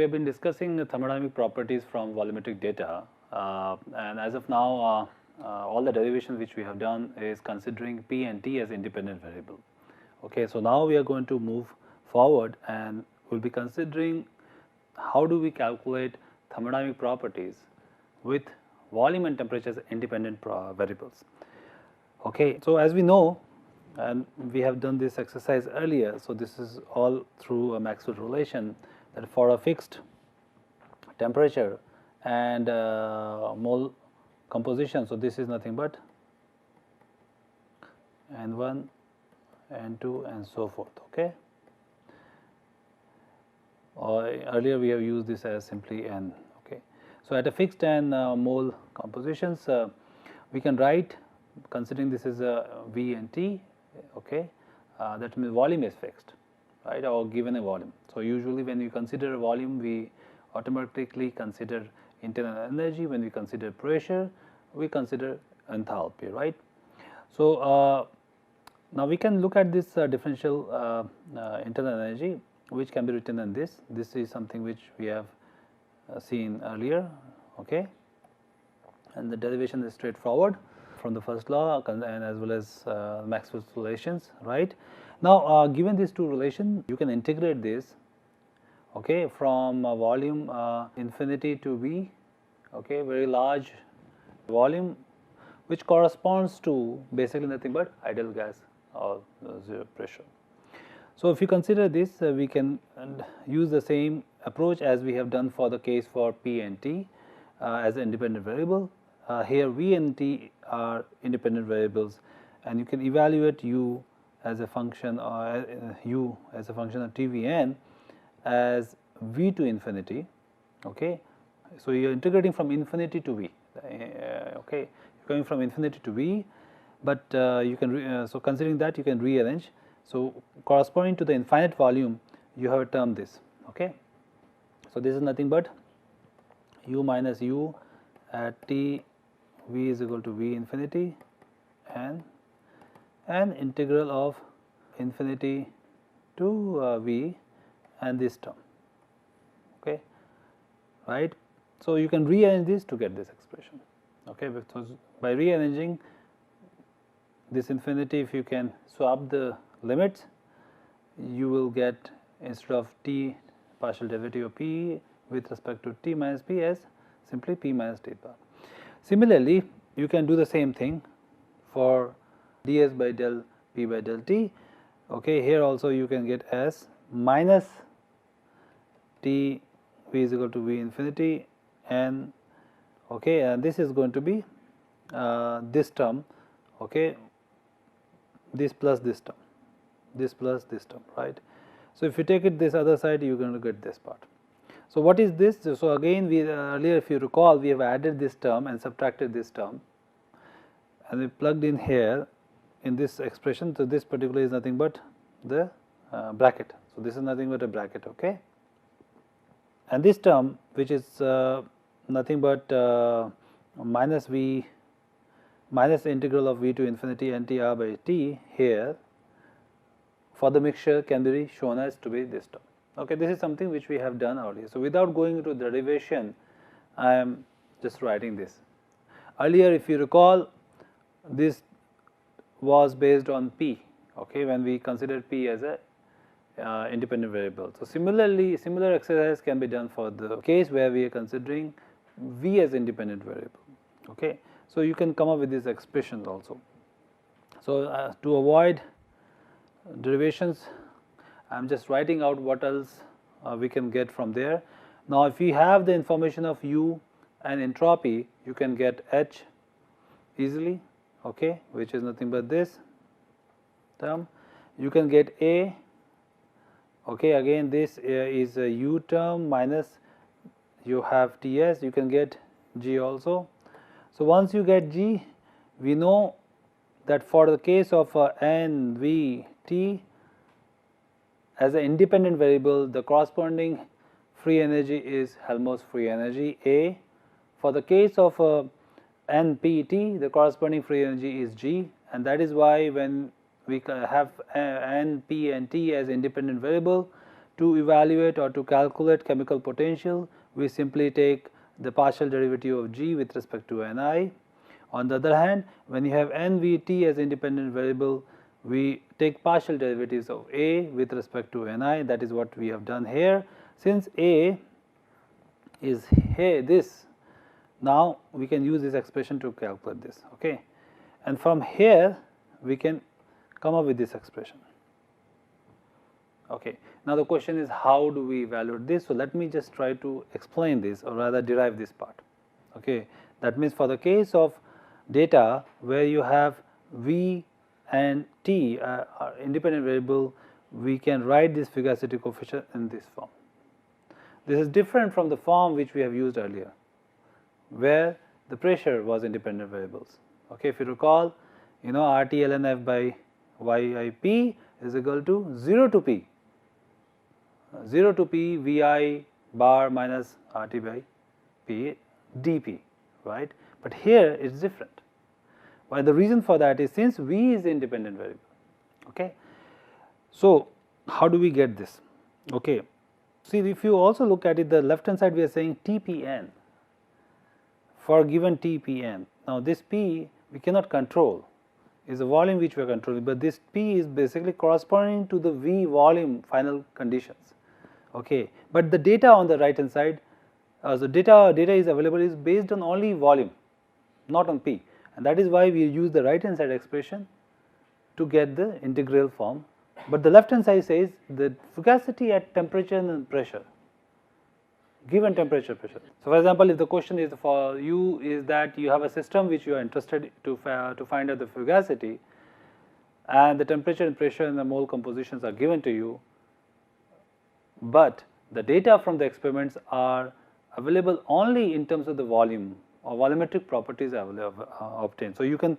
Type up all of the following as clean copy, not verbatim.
have been discussing thermodynamic properties from volumetric data, and as of now all the derivations which we have done is considering P and T as independent variable. Okay, so now we are going to move forward and we will be considering how do we calculate thermodynamic properties with volume and temperature as independent variables. Okay, so as we know, and we have done this exercise earlier, so this is all through a Maxwell relation, that for a fixed temperature and mole composition, so this is nothing but N1, N2 and so forth. Okay. Or earlier we have used this as simply N. Okay. So at a fixed and mole compositions, we can write, considering this is a V and T. Okay, that means volume is fixed, right, or given a volume. So usually when you consider a volume, we automatically consider internal energy. When we consider pressure, we consider enthalpy, right. So now we can look at this differential internal energy, which can be written in this. This is something which we have seen earlier. Okay, and the derivation is straightforward from the first law and as well as Maxwell's relations, right. Now given these two relations, you can integrate this, okay, from volume infinity to V, okay, very large volume, which corresponds to basically nothing but ideal gas or zero pressure. So if you consider this, we can use the same approach as we have done for the case for P and T as an independent variable. Here V and T are independent variables, and you can evaluate U as a function, or U as a function of TVN as V to infinity. Okay, so you are integrating from infinity to V. Okay, you're going from infinity to V, but you can so considering that, you can rearrange. So corresponding to the infinite volume, you have a term this. Okay, so this is nothing but U minus U at T V is equal to V infinity and an integral of infinity to V and this term. Okay, right. So you can rearrange this to get this expression. Okay, because by rearranging this infinity, if you can swap the limits, you will get, instead of T partial derivative of P with respect to T minus P, as simply P minus T bar. Similarly, you can do the same thing for ds by del P by del T. Okay, here also you can get as minus T V is equal to V infinity, and okay, and this is going to be this term, okay, this plus this term, this plus this term, right. So if you take it this other side, you are going to get this part. So what is this? So again, we earlier, if you recall, we have added this term and subtracted this term, and we plugged in here in this expression. So this particular is nothing but the bracket. So this is nothing but a bracket. Okay, and this term, which is nothing but minus V minus the integral of V to infinity n T R by T here for the mixture, can be shown as to be this term. Okay, this is something which we have done earlier. So without going into derivation, I am just writing this. Earlier, if you recall, this was based on P. Okay, when we considered P as a independent variable. So similarly, similar exercise can be done for the case where we are considering V as independent variable. Okay, so you can come up with these expressions also. So to avoid derivations, I am just writing out what else we can get from there. Now, if you have the information of U and entropy, you can get H easily, okay, which is nothing but this term. You can get A, okay, again this is a U term minus you have Ts, you can get G also. So once you get G, we know that for the case of N, V, T, as an independent variable, the corresponding free energy is Helmholtz free energy A. For the case of NPT, the corresponding free energy is G, and that is why when we have N, P and T as independent variable, to evaluate or to calculate chemical potential, we simply take the partial derivative of G with respect to Ni. On the other hand, when you have NVT as independent variable, we take partial derivatives of A with respect to Ni. That is what we have done here. Since A is here, this, now we can use this expression to calculate this, okay. And from here we can come up with this expression, okay. Now the question is, how do we evaluate this? So let me just try to explain this, or rather derive this part, okay. That means for the case of data where you have V and T are independent variable, we can write this fugacity coefficient in this form. This is different from the form which we have used earlier, where the pressure was independent variables, okay. If you recall, you know, RT ln F by YIP is equal to 0 to P, 0 to P Vi bar minus RT by P dP, right. But here it is different. Why? The reason for that is, since V is the independent variable, okay. So how do we get this? Okay. See, if you also look at it, the left hand side we are saying TPN for given TPN. Now this P we cannot control, is a volume which we are controlling, but this P is basically corresponding to the V volume final conditions, okay. But the data on the right hand side, the data is available is based on only volume, not on P, and that is why we use the right hand side expression to get the integral form. But the left hand side says the fugacity at temperature and pressure, given temperature pressure. So for example, if the question is for you is that you have a system which you are interested to find out the fugacity, and the temperature and pressure and the mole compositions are given to you, but the data from the experiments are available only in terms of the volume or volumetric properties are obtained. So you can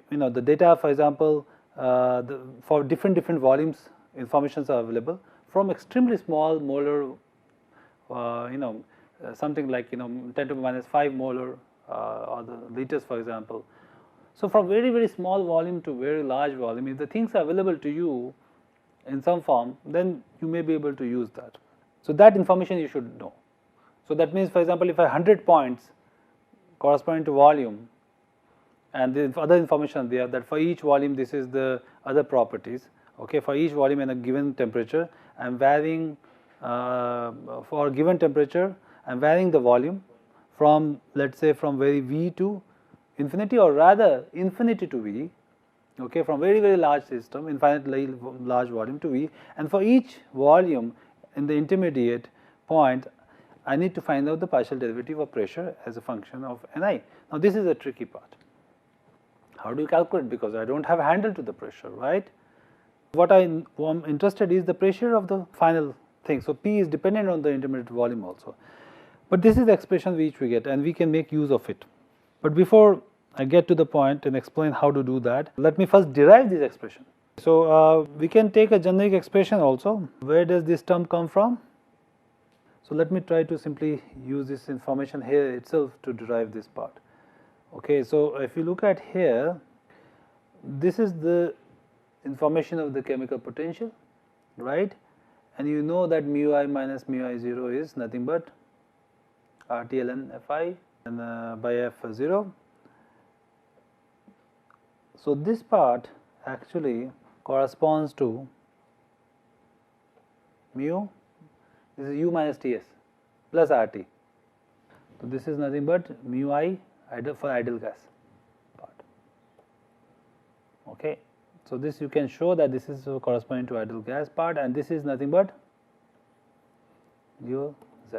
you know, the data, for example, for different volumes, informations are available from extremely small molar, you know, something like, you know, 10 to the minus 5 molar or the liters, for example. So from very small volume to very large volume, if the things are available to you in some form, then you may be able to use that. So that information you should know. So that means, for example, if I have 100 points corresponding to volume, and the other information there, that for each volume this is the other properties, okay. For each volume and a given temperature, I am varying for a given temperature, I am varying the volume from, let us say, from very V to infinity, or rather infinity to V, okay, from very large system, infinitely large volume to V, and for each volume in the intermediate point I need to find out the partial derivative of pressure as a function of Ni. Now this is a tricky part. How do you calculate? Because I don't have a handle to the pressure, right? What I am interested is the pressure of the final thing. So P is dependent on the intermediate volume also. But this is the expression which we get, and we can make use of it. But before I get to the point and explain how to do that, let me first derive this expression. So we can take a generic expression also. Where does this term come from? So let me try to simply use this information here itself to derive this part. Okay, so if you look at here, this is the information of the chemical potential, right? And you know that mu I minus mu I 0 is nothing but RT ln Fi and by F 0. So this part actually corresponds to mu, this is U minus Ts plus RT. So this is nothing but mu I for ideal gas part. Okay, so this you can show that this is corresponding to ideal gas part, and this is nothing but U Z.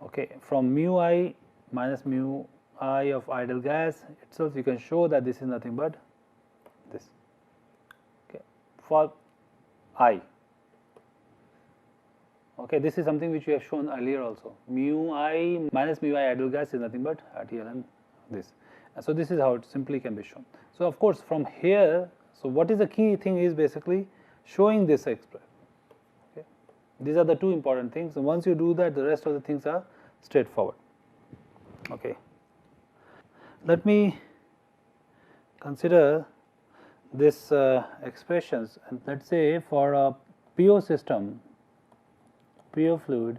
Okay, from mu I minus mu I of ideal gas itself, you can show that this is nothing but this. Okay, for I. Okay, this is something which we have shown earlier also. Mu I minus mu I ideal gas is nothing but RT ln this. And so this is how it simply can be shown. So of course from here, so what is the key thing is basically showing this expression. Okay, these are the two important things. So once you do that, the rest of the things are straightforward. Okay, let me consider this expressions, and let us say for a pure system, pure fluid,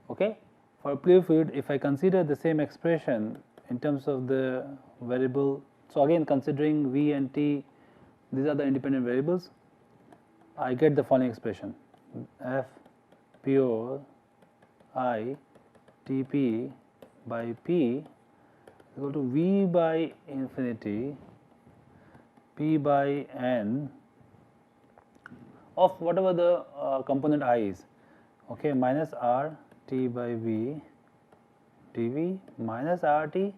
okay, for a pure fluid, if I consider the same expression in terms of the variable, so again considering V and T, these are the independent variables, I get the following expression: F pure I Tp by P equal to V by infinity P by N of whatever the component I is, okay, minus R T by V dV minus RT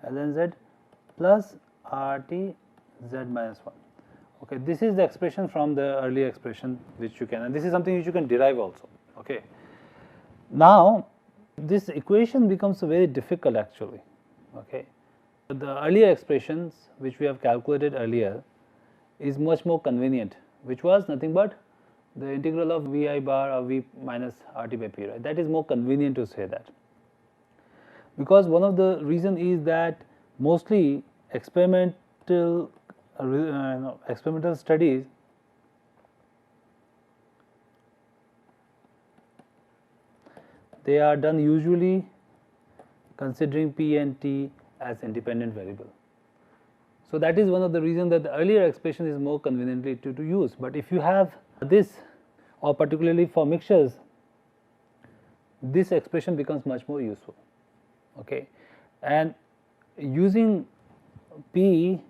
ln Z plus RT Z minus 1. Okay, this is the expression from the earlier expression which you can, and this is something which you can derive also. Okay. Now, this equation becomes very difficult actually. Okay. The earlier expressions which we have calculated earlier is much more convenient, which was nothing but the integral of Vi bar of V minus RT by P, right? That is more convenient to say that, because one of the reason is that mostly experimental studies they are done usually considering P and T as independent variable. So that is one of the reasons that the earlier expression is more conveniently to use. But if you have this, or particularly for mixtures, this expression becomes much more useful. Okay, and using P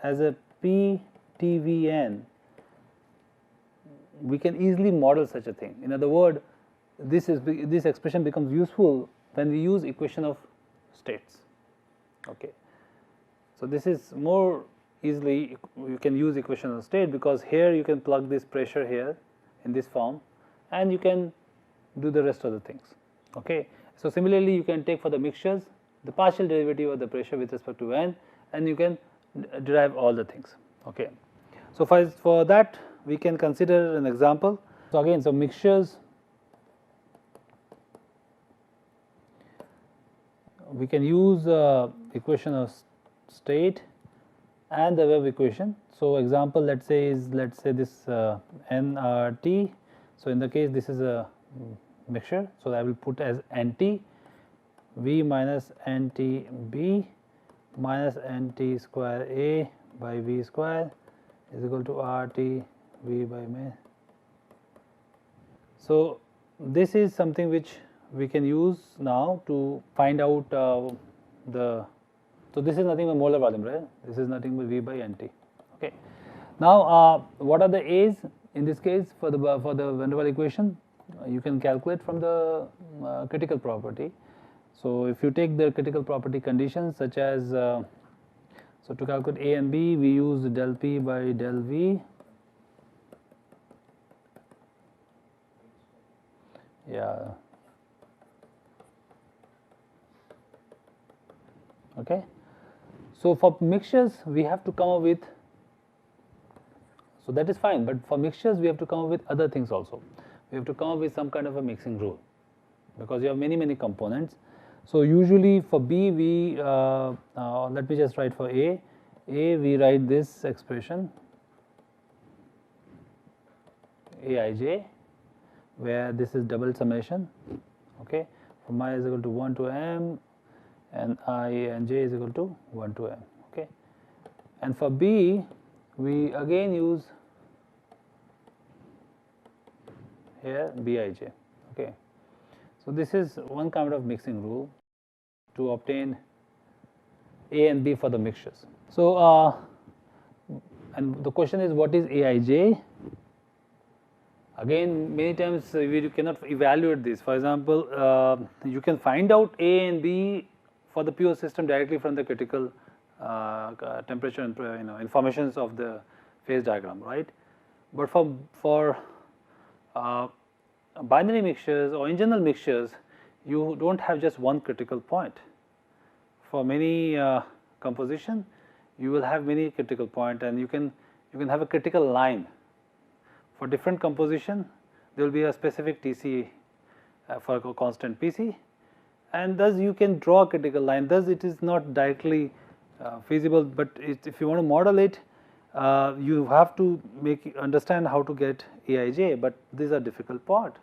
as a PTVN, we can easily model such a thing. In other words, this expression becomes useful when we use equation of states. Okay, so this is more easily you can use equation of state, because here you can plug this pressure here in this form, and you can do the rest of the things. Okay, so similarly you can take for the mixtures the partial derivative of the pressure with respect to N, and you can derive all the things. Okay, so for that we can consider an example. So again, so mixtures, we can use equation of state and the wave equation. So example, let's say this nRT. So in the case this is a mixture, so I will put as NT V minus NT B minus NT square A by V square is equal to RT V by M. So this is something which we can use now to find out so this is nothing but molar volume, right? This is nothing but V by NT. Okay. Now what are the A's in this case for the van der Waals equation? You can calculate from the critical property. So if you take the critical property conditions such as so to calculate A and B, we use del P by del V. Yeah. Okay. So for mixtures we have to come up with, so that is fine, but for mixtures we have to come up with other things also. We have to come up with some kind of a mixing rule, because you have many components. So usually for B we let me just write for A we write this expression Aij, where this is double summation, okay, from I is equal to 1 to M and I and j is equal to 1 to M. Okay, and for B we again use here Bij. Okay, so this is one kind of mixing rule to obtain A and B for the mixtures. So and the question is, what is Aij? Again, many times we cannot evaluate this. For example, you can find out A and B for the pure system directly from the critical temperature and informations of the phase diagram, right? But for binary mixtures or in general mixtures, you don't have just one critical point. For many composition, you will have many critical point, and you can have a critical line. For different composition, there will be a specific Tc for a constant Pc, and thus you can draw a critical line. Thus it is not directly feasible, but if you want to model it, you have to understand how to get Aij, but these are difficult part.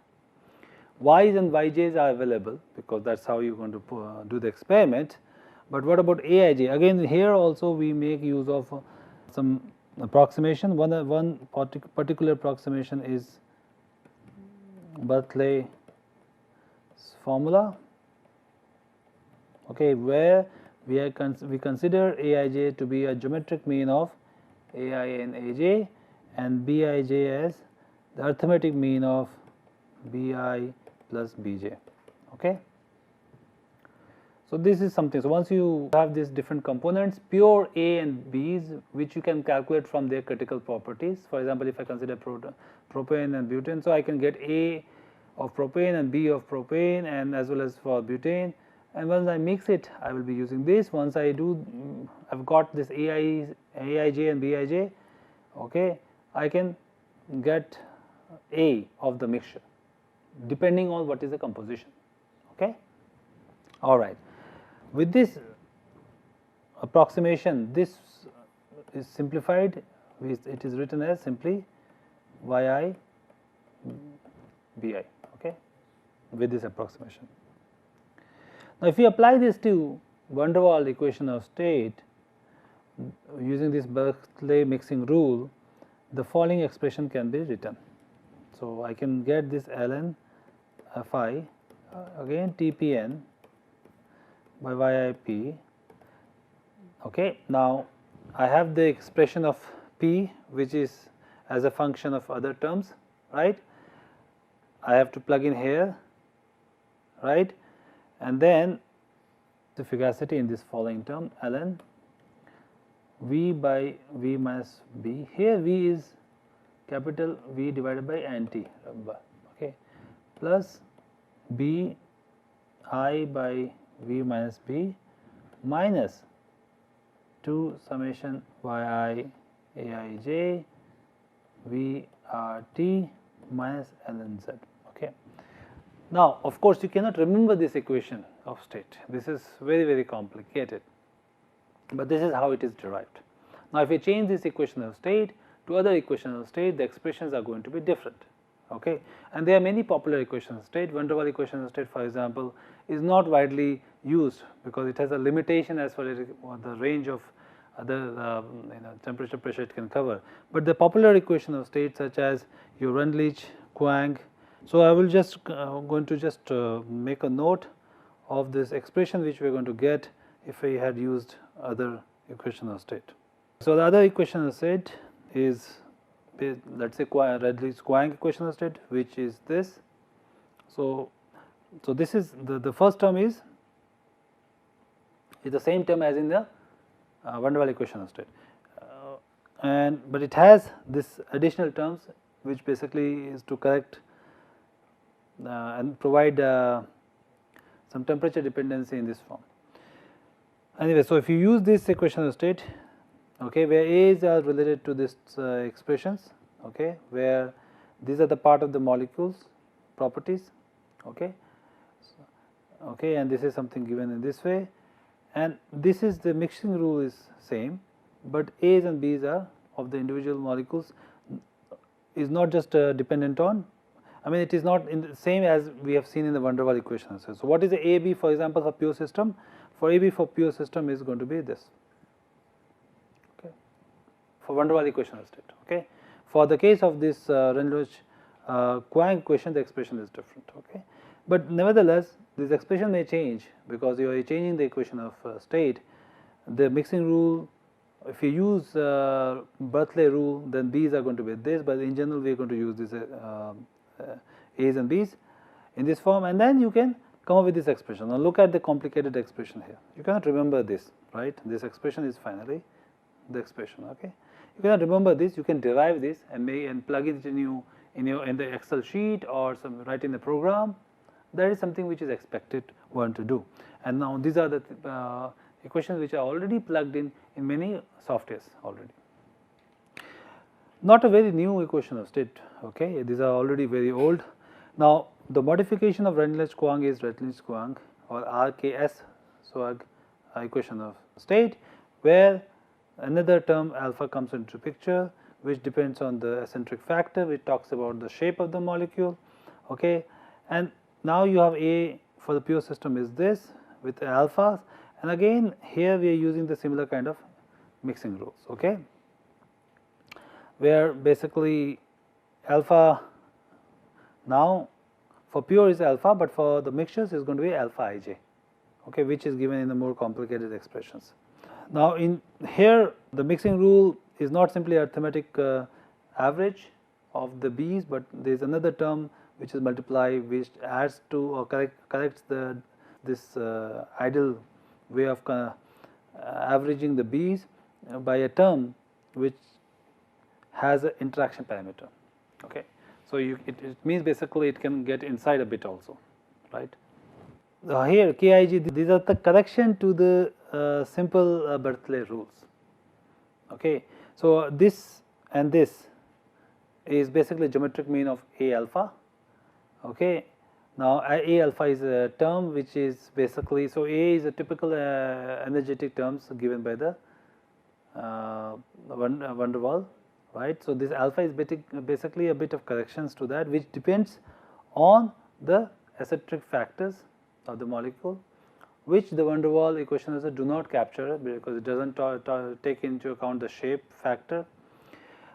Y's and Yj's are available because that's how you're going to do the experiment. But what about Aij? Again, here also we make use of some approximation. One particular approximation is Berkeley's formula, okay, where we consider Aij to be a geometric mean of Ai and Aj, and Bij as the arithmetic mean of Bi plus Bj. Okay. So this is something. So once you have these different components, pure A and B's, which you can calculate from their critical properties. For example, if I consider propane and butane, so I can get A of propane and B of propane, and as well as for butane. And once I mix it, I will be using this. Once I do, I've got this Aij and Bij. Okay, I can get A of the mixture, depending on what is the composition. Okay. All right. With this approximation, this is simplified. It is written as simply Yi Bi. Okay, with this approximation. Now, if we apply this to van der Waals equation of state using this Berkeley mixing rule, the following expression can be written. So, I can get this ln Fi again Tpn by Yip. Okay. Now, I have the expression of P, which is as a function of other terms, right. I have to plug in here, right, and then the fugacity in this following term ln V by V minus B. Here V is capital V divided by NT, okay, plus B I by V minus B minus 2 summation Yi Aij V R T minus ln Z. Okay. Now, of course, you cannot remember this equation of state. This is very, very complicated, but this is how it is derived. Now, if you change this equation of state to other equation of state, the expressions are going to be different. Okay. And there are many popular equations of state. Van der Waals equation of state, for example, is not widely used because it has a limitation as far as the range of other temperature, pressure it can cover. But the popular equation of state such as your Rundlich, Quang. So, I will just going to just make a note of this expression which we are going to get if we had used other equation of state. So, the other equation of state is, let us say Rundlich Quang equation of state, which is this. So this is the first term is the same term as in the van der Waals equation of state, but it has this additional terms which basically is to correct and provide some temperature dependency in this form. Anyway, so if you use this equation of state, okay, where A's are related to this expressions, okay, where these are the part of the molecules properties, okay, okay, and this is something given in this way, and this is the mixing rule is same, but A's and B's are of the individual molecules is not just dependent on, I mean it is not in the same as we have seen in the van der Waals equation. So, what is the AB for example for pure system? For AB for pure system is going to be this, okay, for van der Waals equation of state. Okay. For the case of this Rundlich Quang equation, the expression is different. Okay. But nevertheless, this expression may change because you are changing the equation of state. The mixing rule, if you use Berkeley rule, then B's are going to be this, but in general we are going to use this A's and B's in this form, and then you can come up with this expression. Now look at the complicated expression here. You cannot remember this, right? This expression is finally the expression. Okay. You cannot remember this. You can derive this and plug it in the Excel sheet or write in the program. That is something which is expected one to do. And now these are the equations which are already plugged in many softwares already. Not a very new equation of state. Okay, these are already very old. Now the modification of Rundlich Quang is Rundlich Quang or RKS Swag equation of state, where another term alpha comes into picture, which depends on the eccentric factor, which talks about the shape of the molecule. Okay. And now you have A for the pure system is this with alphas, and again here we are using the similar kind of mixing rules, okay, where basically alpha now for pure is alpha, but for the mixtures is going to be alpha ij, okay, which is given in the more complicated expressions. Now in here the mixing rule is not simply arithmetic average of the B's, but there is another term which is multiply, which adds to or corrects this ideal way of averaging the B's by a term which has an interaction parameter. Okay. So it means basically it can get inside a bit also, right. Here Kij, these are the correction to the simple Berthollet rules. Okay. So this and this is basically geometric mean of A alpha. Okay. Now A alpha is a term which is basically, so A is a typical energetic terms given by the van der Waals, right. So this alpha is basically a bit of corrections to that, which depends on the eccentric factors of the molecule, which the van der Waals equations do not capture because it does not take into account the shape factor.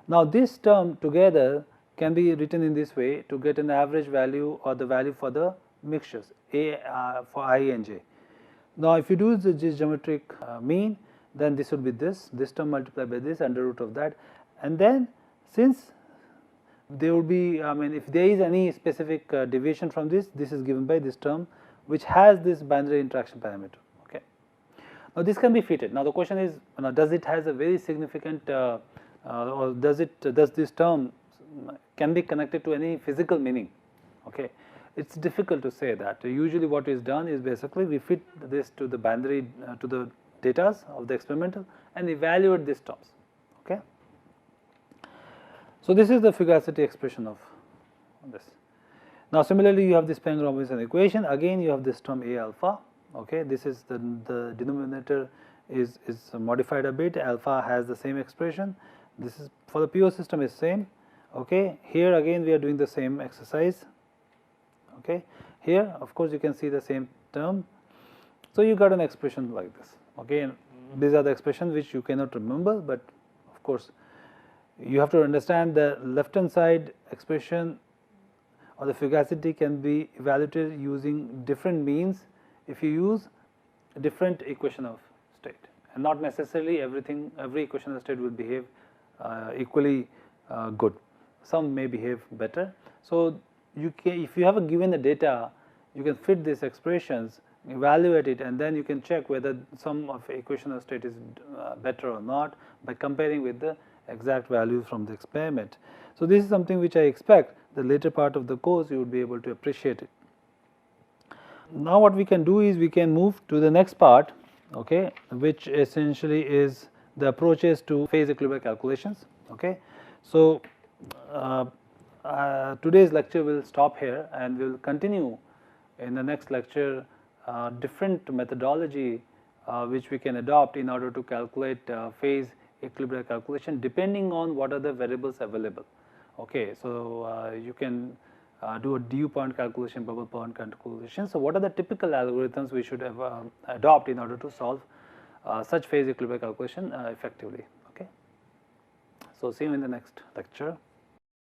Now this term together can be written in this way to get an average value or the value for the mixtures A for I and J. Now if you do this geometric mean, then this would be this term multiplied by this under root of that, and then since there would be, I mean if there is any specific deviation from this, this is given by this term which has this binary interaction parameter. Okay. Now this can be fitted. Now the question is, does it has a very significant or does this term can be connected to any physical meaning? Okay. It is difficult to say that. Usually what is done is basically we fit this to the binary to the data of the experimental and evaluate these terms. Okay. So this is the fugacity expression of this. Now similarly you have this Peng-Robinson equation, again you have this term A alpha. Okay. This is the denominator is modified a bit, alpha has the same expression. This is for the pure system is same. Okay. Here again we are doing the same exercise. Okay. Here of course you can see the same term. So you got an expression like this. Okay. And these are the expressions which you cannot remember, but of course you have to understand the left hand side expression or the fugacity can be evaluated using different means if you use a different equation of state, and not necessarily every equation of state will behave equally good. Some may behave better. So you can, if you have a given the data, you can fit these expressions, evaluate it, and then you can check whether some of equation of state is better or not by comparing with the exact values from the experiment. So this is something which I expect the later part of the course you would be able to appreciate it. Now what we can do is we can move to the next part, okay, which essentially is the approaches to phase equilibrium calculations. Okay. So today's lecture will stop here and we will continue in the next lecture different methodology which we can adopt in order to calculate phase equilibrium calculation depending on what are the variables available. Okay. So you can do a dew point calculation, bubble point calculation. So what are the typical algorithms we should adopt in order to solve such phase equilibrium calculation effectively. Okay. So see you in the next lecture.